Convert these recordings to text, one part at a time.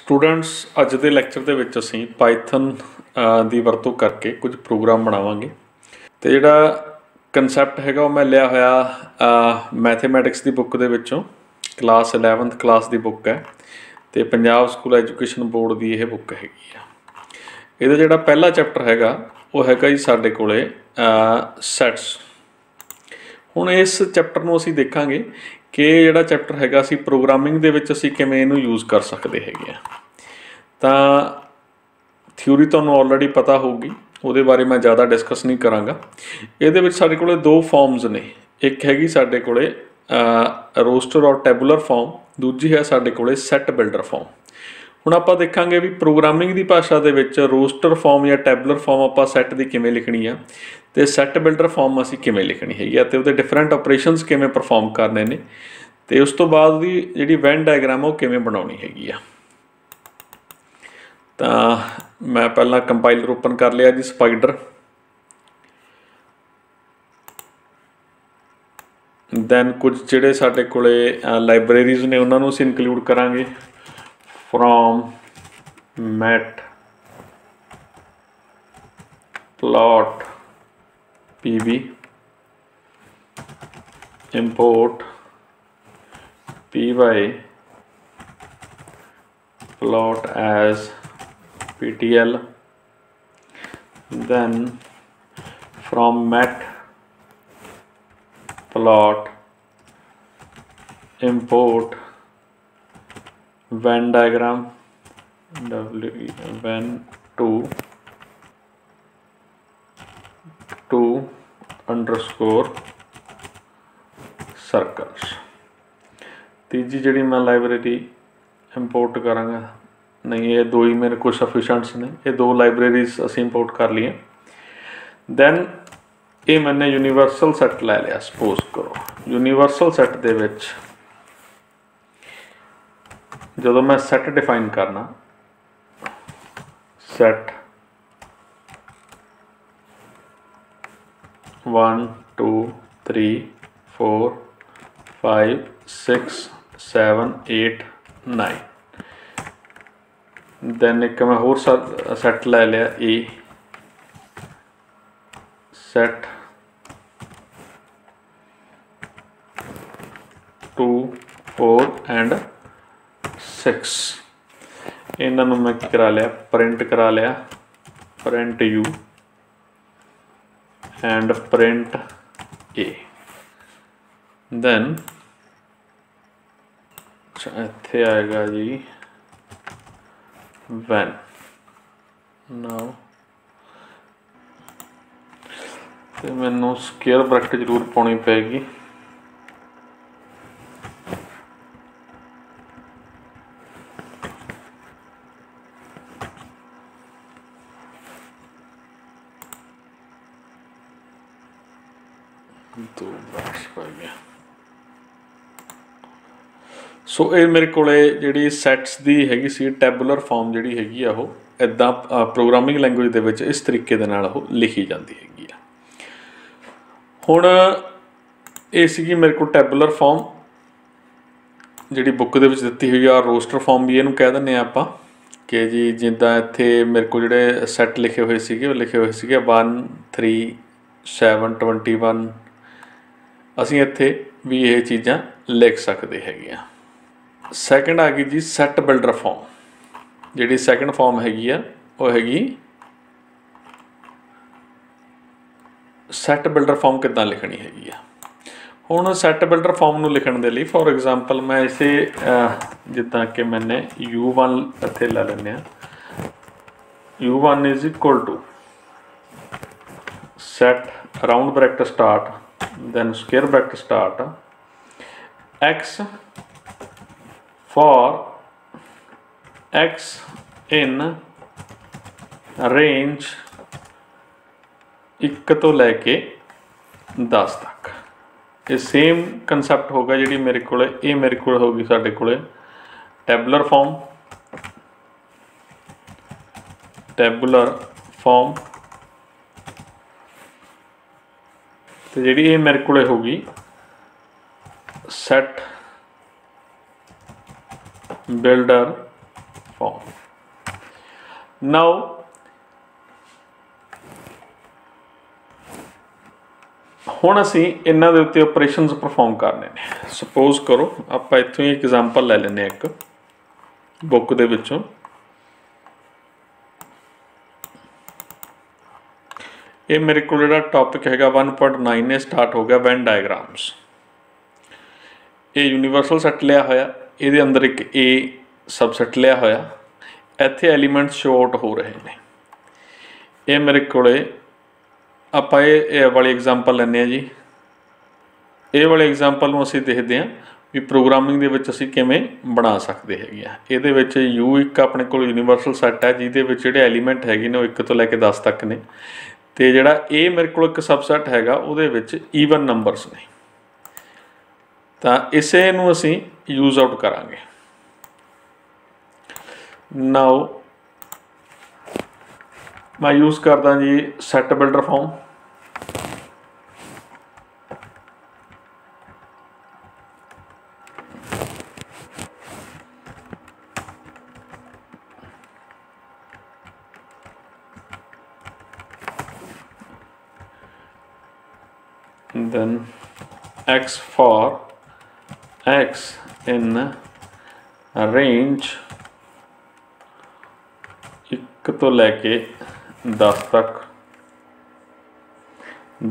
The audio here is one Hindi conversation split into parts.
स्टूडेंट्स अज के लैक्चर के विच असीं पाइथन की वरतों करके कुछ प्रोग्राम बनावांगे। तो जिहड़ा कंसैप्ट हैगा वो मैं लिया होया मैथेमैटिक्स की बुक दे विचों, क्लास 11th क्लास की बुक है। तो पंजाब स्कूल एजुकेशन बोर्ड की यह बुक हैगी आ। इहदा जिहड़ा पहला चैप्टर हैगा वो हैगा जी साडे कोले सैट्स। हुण इस चैप्टर नूं असीं देखांगे कि जिहड़ा चैप्टर हैगा असीं प्रोग्रामिंग दे विच असीं किवें इहनूं यूज़ कर सकते हैगे आ। तां थ्योरी तुहानूं ऑलरेडी पता होगी, ਉਹਦੇ बारे मैं ज़्यादा डिस्कस नहीं करांगा। ਇਹਦੇ ਵਿੱਚ ਸਾਡੇ ਕੋਲੇ दो फॉर्म्स ने, एक हैगी ਸਾਡੇ ਕੋਲੇ रोस्टर और टैबूलर फॉर्म, दूजी है ਸਾਡੇ ਕੋਲੇ सैट बिल्डर फॉर्म। ਹੁਣ ਆਪਾਂ ਦੇਖਾਂਗੇ ਵੀ ਪ੍ਰੋਗਰਾਮਿੰਗ ਦੀ ਭਾਸ਼ਾ ਦੇ ਵਿੱਚ ਰੋਸਟਰ ਫਾਰਮ ਜਾਂ ਟੈਬੂਲਰ ਫਾਰਮ ਆਪਾਂ ਸੈੱਟ ਦੀ ਕਿਵੇਂ ਲਿਖਣੀ ਆ ਤੇ ਸੈੱਟ ਬਿਲਡਰ ਫਾਰਮ ਅਸੀਂ ਕਿਵੇਂ ਲਿਖਣੀ ਹੈਗੀ ਆ ਤੇ ਉਹਦੇ ਡਿਫਰੈਂਟ ਆਪਰੇਸ਼ਨਸ ਕਿਵੇਂ ਪਰਫਾਰਮ ਕਰਨੇ ਨੇ ਤੇ ਉਸ ਤੋਂ ਬਾਅਦ ਉਹਦੀ ਜਿਹੜੀ ਵੈਨ ਡਾਇਗਰਾਮ ਉਹ ਕਿਵੇਂ ਬਣਾਉਣੀ ਹੈਗੀ ਆ। ਤਾਂ ਮੈਂ ਪਹਿਲਾਂ ਕੰਪਾਈਲਰ ਓਪਨ ਕਰ ਲਿਆ ਜੀ, ਸਪਾਈਡਰ। दैन कुछ ਜਿਹੜੇ ਸਾਡੇ ਕੋਲੇ ਲਾਇਬ੍ਰੇਰੀਜ਼ ਨੇ ਉਹਨਾਂ ਨੂੰ ਅਸੀਂ ਇਨਕਲੂਡ ਕਰਾਂਗੇ। From mat plot pb import py plot as ptl, then from mat plot import Venn diagram Venn to underscore circles। तीजी जी मैं लाइब्रेरी इंपोर्ट करांगा, नहीं ये दो ही मेरे को सफिशेंट्स ने, ये दो लाइब्रेरीज असी इंपोर्ट कर लिए। दैन ये मैंने यूनीवर्सल सैट लै लिया। सपोज करो यूनीवर्सल सैट दे विच जो मैं सैट डिफाइन करना, सैट 1 2 3 4 5 6 7 8 9, दैन एक मैं होर सैट लै लिया ए, सैट 2 4 एंड 6। इन्हों मैं करा लिया प्रिंट करा लिया, print u and print a. Then इत्थे आएगा जी वैन। नाउ तो मैनू स्केयर ब्रैकेट जरूर पानी पेगी। दो ब्रश पै गया। सो ये मेरे को जी सैट्स की हैगी सी टैबूलर फॉर्म जी हैगी आ, इदा प्रोग्रामिंग लैंगुएज दे विच इस तरीके दे नाल लिखी जाती हैगी आ। हुण ये सी मेरे को टैबूलर फॉर्म जी बुक दे विच दित्ती हुई आ। रोस्टर फॉर्म भी इहनूं कह दिंदे आ आपां कि जी जिद्दां इत्थे मेरे को जिहड़े सैट लिखे हुए सीगे, लिखे हुए सीगे 1 3 7 21। असीं इत्थे भी ये चीज़ां लिख सकते हैगे आ। सैकेंड आ गई जी सैट बिल्डर फॉर्म। जिहड़ी सैकेंड फॉर्म हैगी आ वो हैगी सैट बिल्डर फॉर्म किद्दां लिखनी हैगी आ। हुण सैट बिल्डर फॉर्म नूं लिखण दे लई फॉर एग्जाम्पल मैं इसे जिद्दां कि मैंने u1 इत्थे लै लैंदे आ। u1 is equal to set round bracket start then square bracket start x for x in range 1 तो लैके 10 तक। ये सेम कंसैप्ट होगा जी मेरे को ये मेरे को होगी साडे कोले टैबूलर फॉर्म, टैबूलर फॉर्म तो जी ये मेरे को होगी सैट बिल्डर फॉर्म। नाउ हुण असी इन्हां दे उत्ते ऑपरेशनस परफॉर्म करने ने। सपोज करो आपां इत्थों ही एग्जाम्पल लै लैंदे एक बुक दे विचों। ये मेरे को जिहड़ा टॉपिक हैगा 1.9 ने स्टार्ट हो गया वैन डायग्राम्स। ये यूनीवर्सल सैट लिया होया, ये अंदर एक ए सबसैट लिया होया, इत्थे एलीमेंट्स शो आउट हो रहे हैं। ये मेरे को आपां ये वाली एग्जाम्पल लैंदे जी। ये वाले एग्जाम्पल नूं असीं देखते हैं भी प्रोग्रामिंग दे विच असीं किवें बना सकते हैगे आ। इहदे विच यू एक अपने कोल यूनीवर्सल सैट है जिहदे विच जिहड़े एलीमेंट हैगे ने 1 तो लैके 10 तक ने, ते जिहड़ा ए मेरे कोल एक सबसैट हैगा उहदे विच ईवन नंबरस ने। तां इसे नूं असीं यूज़ आउट करांगे। नाउ मैं यूज़ करदा जी set builder form. then x for x in range 1 तो लैके 10 तक।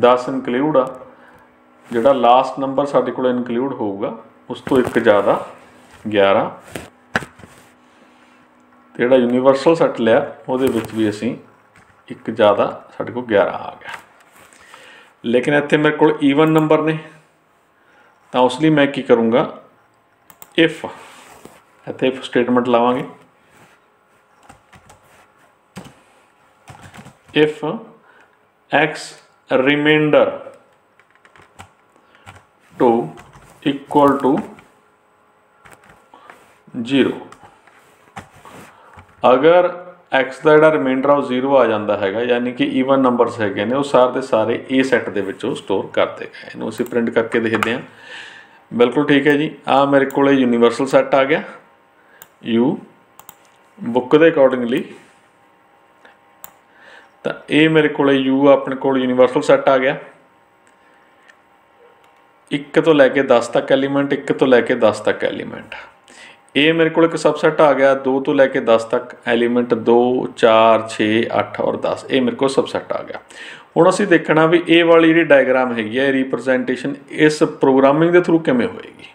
10 इनकलूड आ, जिहड़ा लास्ट नंबर साडे कोल इनकलूड होऊगा उस तो एक ज़्यादा 11। जिहड़ा यूनीवर्सल सैट लिया उहदे विच भी असीं एक ज़्यादा साडे कोल 11 आ गया। लेकिन इत्थे मेरे को ईवन नंबर ने, तो उसलिए मैं की करूँगा इफ, इत्थे इफ स्टेटमेंट लावांगे। If X remainder two equal to 0, अगर एक्स का जिहड़ा रिमाइंडर आ 0 आ जाता है, यानी कि ईवन नंबरस है ने, सारे के सारे ए सैट के विचों स्टोर करते गए। इनू असीं प्रिंट करके देखते हैं। बिल्कुल ठीक है जी। आ मेरे को यूनीवर्सल सैट आ गया यू बुक के अकॉर्डिंगली। तो ये मेरे को यू अपने को यूनीवर्सल सैट आ गया। 1 तो लैके 10 तक एलीमेंट, 1 तो लैके 10 तक एलीमेंट। ये मेरे को एक सबसैट आ गया 2 तो लैके 10 तक एलीमेंट, 2 4 6 8 और 10। ये मेरे को सबसैट आ गया। हुण असीं देखना भी ये वाली जिहड़ी डायग्राम हैगी है रिप्रजेंटेशन इस प्रोग्रामिंग के थ्रू किवें होएगी।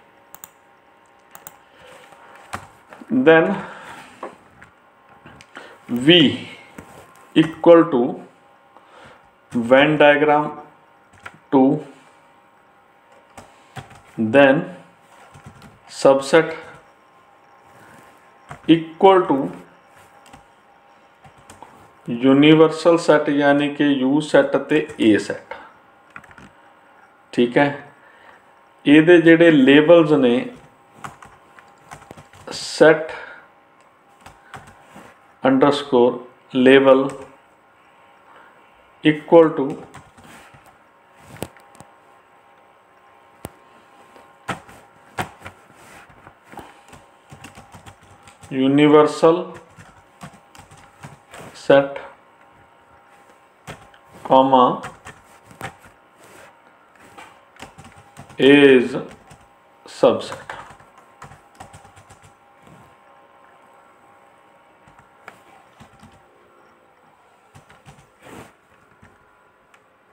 Then v equal to venn diagram 2, then subset equal to universal set यानी कि यू सैट ते ए सैट। ठीक है। ये जेडे लेबल्स ने set underscore label equal to universal set comma is subset.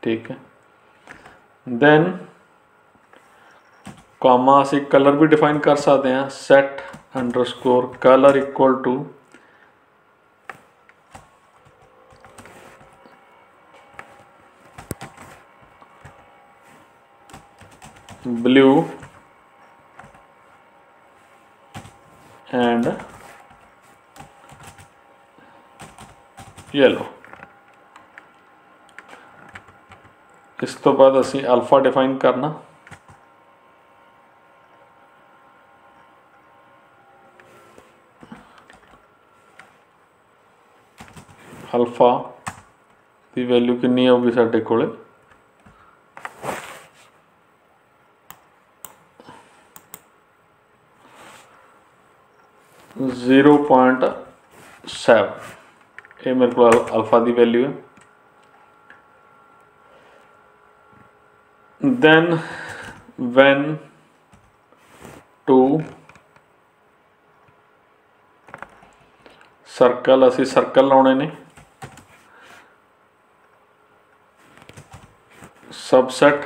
ठीक है। देन कॉमा असी कलर भी डिफाइन कर सकते हैं, set underscore colour equal to blue and yellow. इस तो बाद असी अल्फा डिफाइन करना, अल्फा की वैल्यू कितनी होगी साडे कोले 0.7। ये मेरे को अल्फा की वैल्यू है। then when टू सर्कल, असी सर्कल लाने ने, सबसैट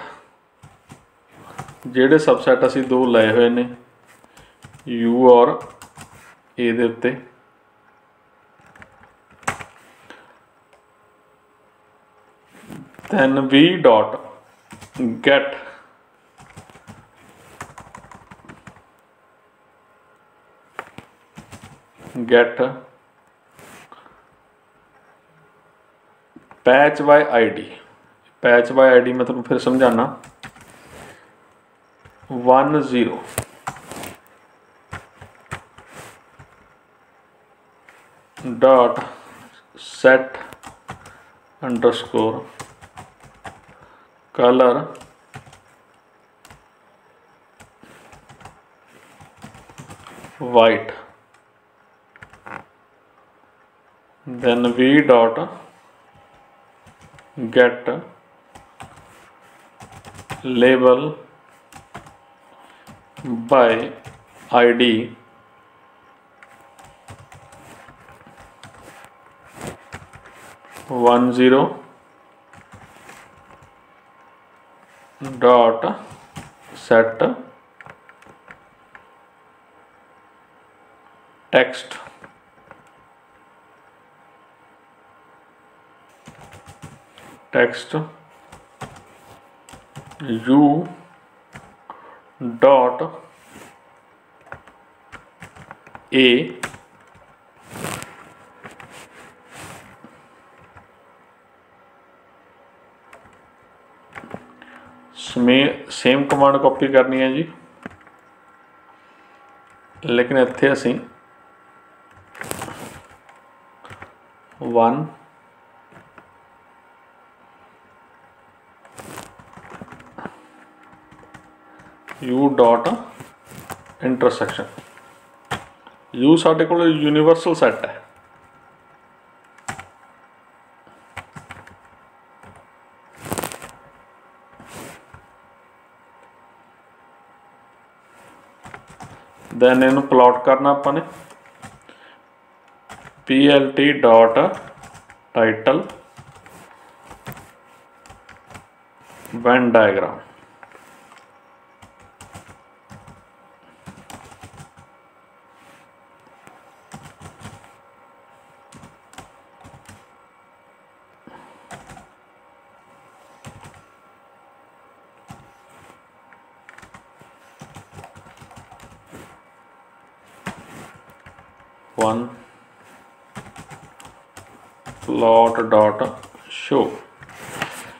जेडे सबसैट असी दो लाए हुए ने यू और ए दे उत्ते, then V dot gate patch bye ID. Patch bye ID मैं तुम फिर समझाना। 10 dot set underscore colour white, then V dot gate label bye ID one zero dot set text U dot A same command copy करनी है जी, लेकिन इत्थे असी 1 यू डॉट इंटरसेक्शन, यू साडे कोल यूनीवर्सल सैट है, दैन इनू प्लॉट करना अपने PLT dot title Venn diagram. One plot dot show,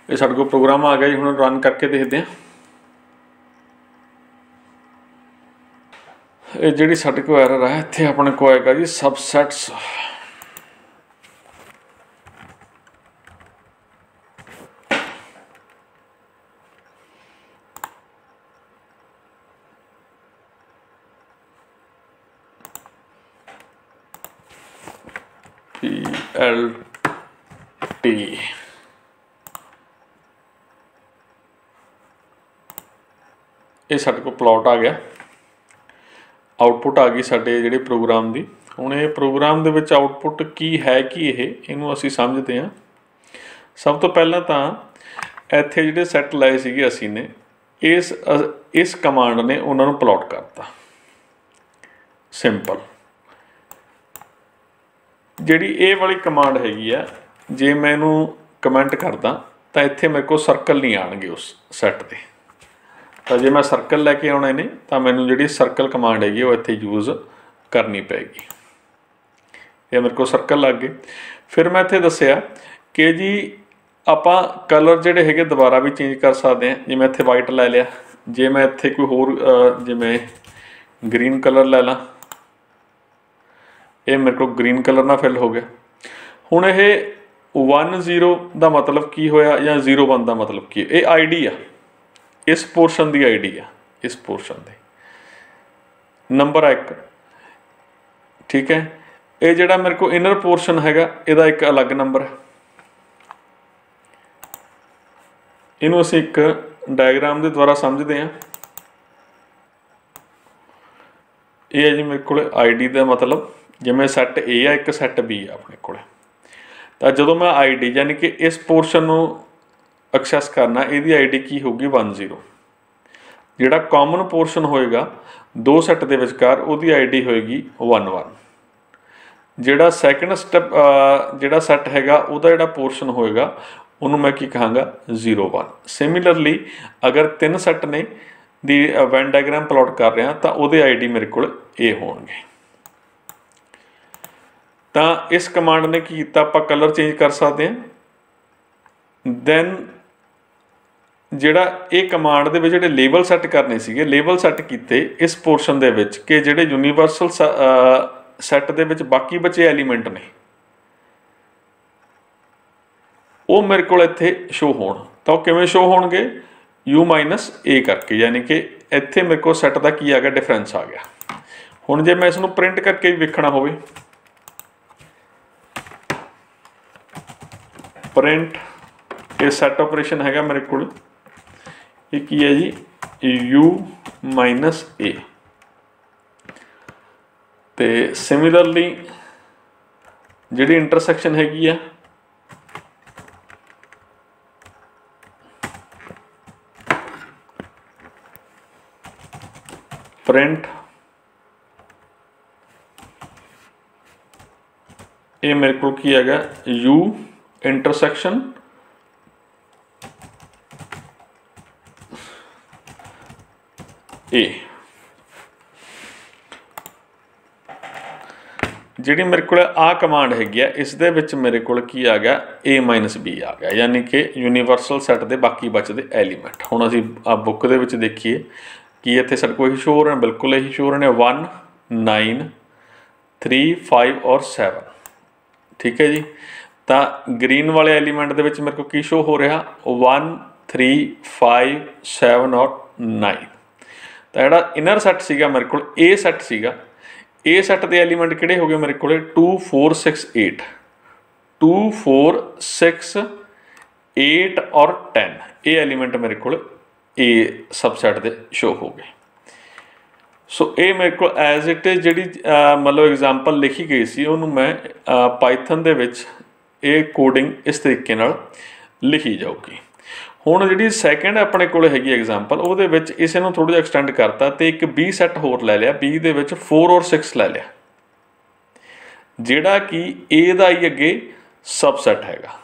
ये साडे कोल प्रोग्राम आ गया जी। हुण रन करके देखते हैं। ये जिहड़ी साडे कोल एरर है, इत्थे अपने को आएगा जी सबसैट्स PLT, ये साडे को प्लॉट आ गया, आउटपुट आ गई साडे जिहड़े प्रोग्राम दी। हुण ये प्रोग्राम दे विच आउटपुट की है कि इहनूं असीं समझदे हां। सब तो पहलां तां इत्थे जिहड़े सैट लाए सीगे असीं ने, इस कमांड ने उन्हां नूं प्लॉट करता। सिंपल जिहड़ी ये वाली कमांड हैगी आ, जे मैं इहनूं कमेंट करदा तां इत्थे मेरे को सर्कल नहीं आउणगे उस सैट ते। तो जे मैं सर्कल लैके आने ने तो मैनू जी सर्कल कमांड हैगी वो इत्थे यूज़ करनी पैगी। ये मेरे को सर्कल लग गए। फिर मैं इत्थे दस्सिया कि जी आपां कलर जिहड़े हैगे दोबारा भी चेंज कर सकते हैं। जिवें इत्थे वाइट लै लिया, जे मैं इत्थे कोई होर जिवें ग्रीन कलर लै ला, ये मेरे को ग्रीन कलर ना फिल हो गया। हुण ये 10 का मतलब की होया या 01 का मतलब की, ये ID आ, इस पोर्शन की ID आ, इस पोर्शन की नंबर 1, ठीक है। ये जिहड़ा मेरे को इनर पोर्शन हैगा इहदा एक अलग नंबर है, इनू असीं एक डायग्राम के द्वारा समझते हैं। ये है जी मेरे को आई डी का मतलब, जिवें सैट ए है एक सैट बी है अपने को, तो जो मैं आई डी यानी कि इस पोर्शन को एक्सैस करना, यदी आई डी की होगी 10। जिहड़ा कॉमन पोर्शन होएगा दो सैट के विचकार उहदी आई डी होएगी 11। जिहड़ा सैकेंड स्टैप जिहड़ा सैट हैगा उहदा जिहड़ा पोर्शन होएगा उन्होंने मैं की कहांगा 01। सिमिलरली अगर 3 सैट ने दी वैन डायग्राम प्लॉट कर रहा तो उहदे आई डी मेरे को ए होणगे। तो इस कमांड ने की कीता, आपां कलर चेंज कर सकते हैं। दैन जिहड़ा ये कमांड दे विच जिहड़े लेबल सैट करने सीगे, लेबल सैट कीते इस पोर्शन दे विच कि जिहड़े यूनीवर्सल सैट दे विच बाकी बचे एलीमेंट ने वो मेरे को इत्थे शो होण। तो किवें शो होणगे, U माइनस ए करके, यानी कि इत्थे मेरे को सैट का की आ गया, डिफरेंस आ गया। हुण जे मैं इसनूं प्रिंट करके भी वेखना होवे, प्रिंट ये सैट ऑपरेशन हैगा मेरे को, ये की है जी U माइनस ए। तो सिमिलरली जिहड़ी इंटरसैक्शन हैगी आ प्रिंट, ये मेरे को की है U इंटरसैक्शन ए। जिहड़ी मेरे को आ कमांड हैगी आ, इस दे विच मेरे को की आ गया ए माइनस बी आ गया, यानी कि यूनीवर्सल सैट के बाकी बचते एलीमेंट। हुण असीं आ बुक दे विच देखीए कि इत्थे साडे कोल शो हो रहे हैं, बिल्कुल यही शो हो रहे हैं 1, 9, 3, 5 और 7। ठीक है जी। तो ग्रीन वाले एलीमेंट दे विच मेरे को की शो हो रहा 1, 3, 5, 7 और 9। तो जिहड़ा इनर सैट सीगा मेरे को ए सैट सीगा, ए सैट के एलीमेंट किहड़े हो गए मेरे को 2, 4, 6, 8, 2, 4, 6, 8 और 10। ये एलीमेंट मेरे को ए सबसैट दे शो हो गए। सो ये मेरे को एज इट इज जी मतलब एग्जाम्पल लिखी गई सी, उन्होंने मैं पाइथन दे विच ये कोडिंग इस तरीके नाल लिखी जाऊगी। हुण जिहड़ी सैकेंड अपने कोल हैगी एग्जाम्पल, उहदे विच इसे नूं थोड़ा जिहा एक्सटेंड करता तो एक बी सैट होर लै लिया, बी दे विच 4 और 6 लै लिया, जिहड़ा कि ए दा ही अगे सबसैट हैगा।